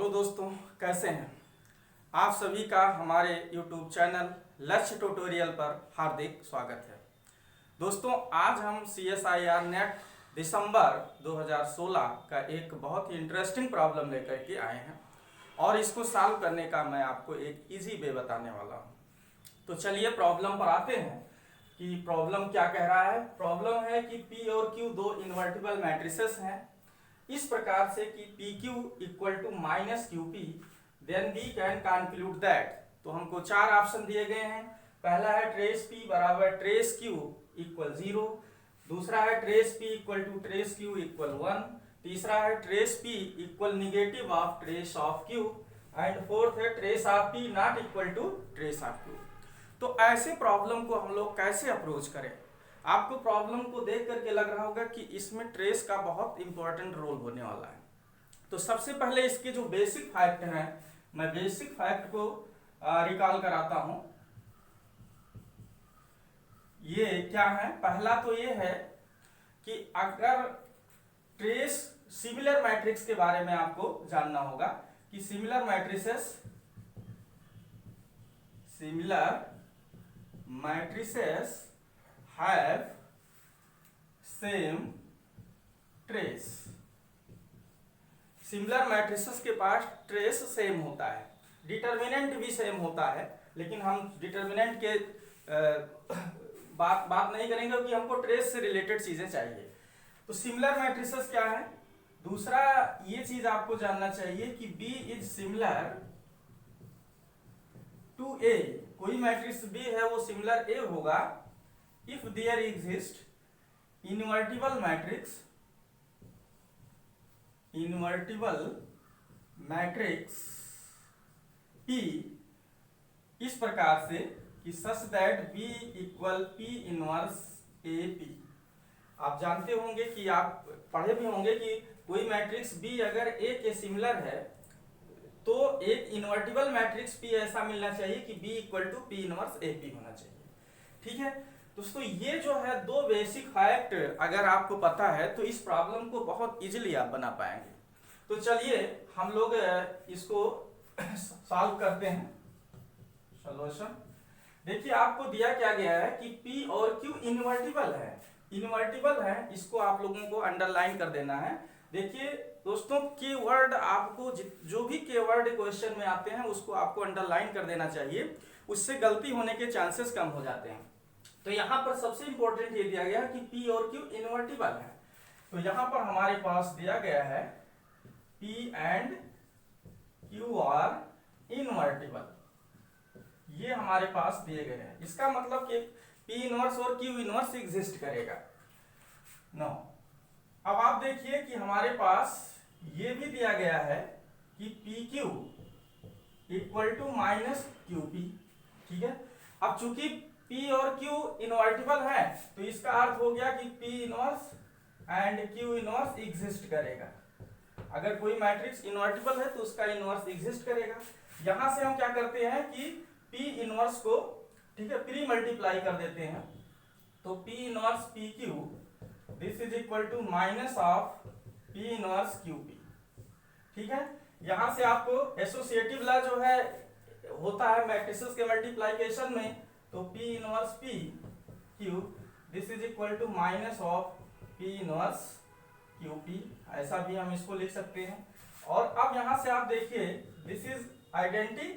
Hello दोस्तों, कैसे हैं आप सभी का हमारे YouTube चैनल लक्ष्य ट्यूटोरियल पर हार्दिक स्वागत है। दोस्तों, आज हम CSIR नेट दिसंबर 2016 का एक बहुत ही इंटरेस्टिंग प्रॉब्लम लेकर के आए हैं और इसको सॉल्व करने का मैं आपको एक इजी वे बताने वाला हूं। तो चलिए प्रॉब्लम पर आते हैं कि प्रॉब्लम क्या कह रहा है। प्रॉब्लम है कि P और Q दो इन्वर्टिबल मैट्रिसेस हैं इस प्रकार से कि PQ equal to minus QP, then we can conclude that. तो हमको चार ऑप्शन दिए गए हैं। पहला है ट्रेस P बराबर ट्रेस Q इक्वल 0, दूसरा है trace P equal to trace Q equal 1, तीसरा है trace P equal negative of trace of Q and fourth है trace of P not equal to trace of Q। तो ऐसे problem को हम लोग कैसे अप्रोच करें। आपको प्रॉब्लम को देख करके लग रहा होगा कि इसमें ट्रेस का बहुत इंपॉर्टेंट रोल होने वाला है। तो सबसे पहले इसके जो बेसिक फैक्ट हैं, मैं बेसिक फैक्ट को रिकॉल कराता हूं। ये क्या है? पहला तो ये है कि अगर ट्रेस सिमिलर मैट्रिक्स के बारे में आपको जानना होगा कि similar matrices have same trace। Similar matrices के पास ट्रेस सेम होता है, डिटर्मिनेंट भी सेम होता है, लेकिन हम डिटर्मिनेंट के बात नहीं करेंगे क्योंकि हमको ट्रेस से रिलेटेड चीजें चाहिए। तो सिमिलर मैट्रिसेस क्या है? दूसरा ये चीज आपको जानना चाहिए कि B is similar to A। कोई मैट्रिक्स B है वो सिमिलर A होगा if there exist invertible matrix P इस प्रकार से कि such that B equal P inverse AP। आप जानते होंगे कि आप पढ़े भी होंगे कि कोई मैट्रिक्स B अगर A के सिमिलर है तो एक इन्वर्टिबल मैट्रिक्स P ऐसा मिलना चाहिए कि B equal to P inverse AP होना चाहिए। ठीक है दोस्तों, ये जो है दो बेसिक फैक्ट अगर आपको पता है तो इस प्रॉब्लम को बहुत इजीली आप बना पाएंगे। तो चलिए हम लोग इसको सॉल्व करते हैं। सॉल्यूशन देखिए, आपको दिया क्या गया है कि P और Q इन्वर्टिबल है, इसको आप लोगों को अंडरलाइन कर देना है। देखिए दोस्तों, कीवर्ड आपको जो भी कीवर्ड क्वेश्चन में आते हैं उसको आपको अंडरलाइन कर देना चाहिए, उससे गलती होने के चांसेस कम हो जाते हैं। तो यहाँ पर सबसे इंपॉर्टेंट ये दिया गया कि P और Q इन्वर्टिबल है। तो यहाँ पर हमारे पास दिया गया है P and Q are invertible, ये हमारे पास दिए गए हैं। इसका मतलब कि P इनवर्स और Q इनवर्स एग्जिस्ट करेगा। नो, अब आप देखिए कि हमारे पास ये भी दिया गया है कि PQ equal to minus QP। ठीक है, अब चूंकि P और Q इन्वर्टिबल है तो इसका अर्थ हो गया कि P inverse and Q inverse exist करेगा। अगर कोई मैट्रिक्स इन्वर्टिबल है तो उसका इनवर्स एग्जिस्ट करेगा। यहां से हम क्या करते हैं कि P इनवर्स को, ठीक है, प्री मल्टीप्लाई कर देते हैं। तो P inverse PQ this is equal to minus of P inverse QP। ठीक है, यहां से आपको एसोसिएटिव लॉ जो है होता है मैट्रिसेस के मल्टीप्लिकेशन में, तो P inverse PQ this is equal to minus of P inverse QP, ऐसा भी हम इसको लिख सकते हैं। और अब यहां से आप देखिए दिस इज आइडेंटिटी,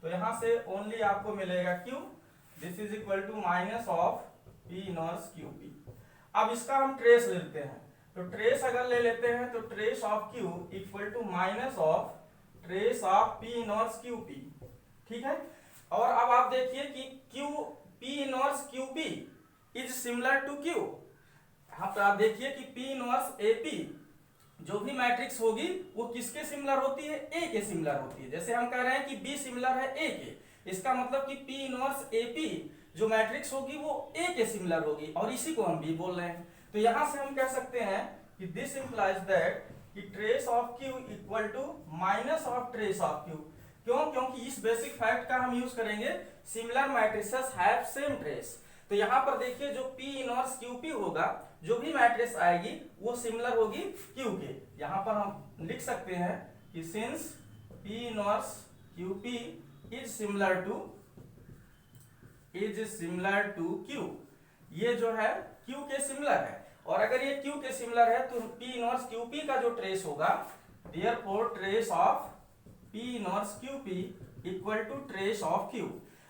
तो यहां से ओनली आपको मिलेगा Q this is equal to minus of P inverse QP। अब इसका हम ट्रेस लेते हैं, तो ट्रेस अगर ले लेते हैं तो trace of Q equal to minus of trace of P inverse QP। ठीक है, और अब आप देखिए कि P inverse QP is similar to Q। यहाँ पर आप देखिए कि P इनवर्स AP जो भी मैट्रिक्स होगी वो किसके सिमिलर होती है? A के सिमिलर होती है। जैसे हम कह रहे हैं कि B सिमिलर है A के, इसका मतलब कि P इनवर्स AP जो मैट्रिक्स होगी वो A के सिमिलर होगी, और इसी को हम B बोल रहे हैं। तो यहां से हम कह सकते हैं कि दिस इंप्लाइज दैट कि trace of Q equal to minus of trace of Q। क्यों? क्योंकि इस बेसिक फैक्ट का हम यूज करेंगे similar matrices have same trace. तो यहाँ पर देखिए जो P इनवर्स QP होगा, जो भी मैट्रिक्स आएगी वो सिमिलर होगी Q के। यहाँ पर हम लिख सकते हैं कि since P inverse QP is similar to Q। ये जो है Q के सिमिलर है, और अगर ये Q के सिमिलर है तो P इनवर्स QP का जो ट्रेस होगा, therefore trace of P inverse QP equal to trace of Q।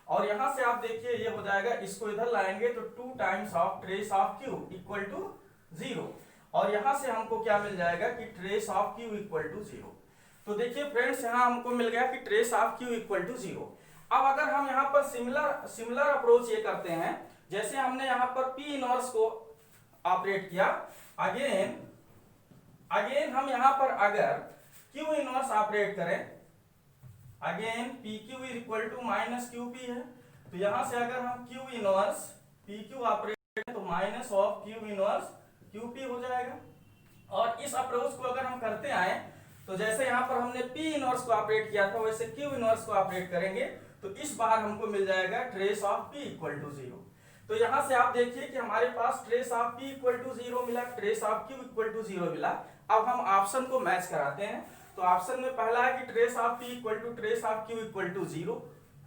और यहां से आप देखिए ये हो जाएगा, इसको इधर लाएंगे तो 2 times of trace of Q equal to 0, और यहां से हमको क्या मिल जाएगा कि trace of Q equal to 0। तो देखिए फ्रेंड्स, यहां हमको मिल गया कि trace of Q equal to 0। अब अगर हम यहाँ पर सिमिलर अप्रोच ये करते हैं, जैसे हमने यहाँ पर P इनवर्स को ऑपरेट किया, अगेन हम यहाँ पर अगर Q इनवर्स ऑपरेट करें, again PQ equal to minus QP है, तो यहां से अगर हम Q इनवर्स PQ ऑपरेट करें तो minus of Q inverse QP हो जाएगा। और इस अप्रोच को अगर हम करते आए तो जैसे यहाँ पर हमने P इनवर्स को ऑपरेट किया था, वैसे Q इनवर्स को ऑपरेट करेंगे तो इस बार हमको मिल जाएगा trace of P equal to 0। तो यहां से आप देखिए कि हमारे पास trace of P equal to 0 मिला, trace of Q equal to 0 मिला। अब हम ऑप्शन को मैच कराते हैं, तो ऑप्शन में पहला है कि trace of P equal to trace of Q equal to 0,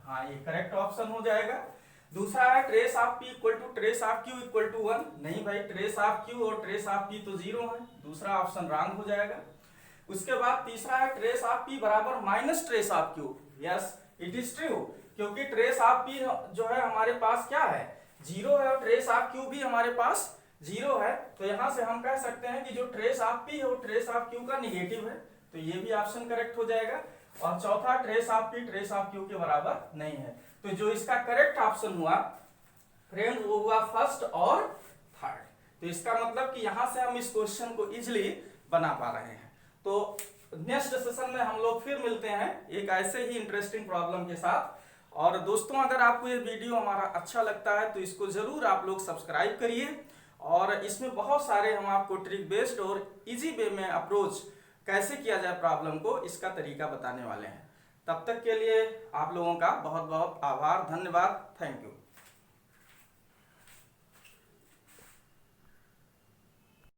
हाँ ये करेक्ट ऑप्शन हो जाएगा। दूसरा है trace of P equal to trace of Q equal to 1, नहीं भाई ट्रेस ऑफ Q और ट्रेस ऑफ P तो 0 है, दूसरा ऑप्शन रॉन्ग हो जाएगा। उसके बाद तीसरा है ट्रेस ऑफ P बराबर minus trace of Q, yes it is true, क्योंकि ट्रेस ऑफ P जो है हमारे पास क्या है 0 है, और ट्रेस ऑफ Q भी हमारे पास 0 है, तो यहां से हम कह सकते हैं कि जो ट्रेस ऑफ P है वो ट्रेस ऑफ Q का निगेटिव है, तो ये भी ऑप्शन करेक्ट हो जाएगा। और चौथा trace of P trace of Q के बराबर नहीं है, तो जो इसका करेक्ट ऑप्शन हुआ फ्रेंड वो हुआ फर्स्ट और थर्ड। तो इसका मतलब कि यहां से हम इस क्वेश्चन को इजिली बना पा रहे हैं। तो नेक्स्ट सेशन में हम लोग फिर मिलते हैं एक ऐसे ही इंटरेस्टिंग प्रॉब्लम के साथ। और दोस्तों, अगर आपको ये वीडियो हमारा अच्छा लगता है तो इसको जरूर आप लोग सब्सक्राइब करिए, और इसमें बहुत सारे हम आपको ट्रिक बेस्ड और इजी वे में अप्रोच कैसे किया जाए प्रॉब्लम को, इसका तरीका बताने वाले हैं। तब तक के लिए आप लोगों का बहुत बहुत आभार, धन्यवाद, थैंक यू।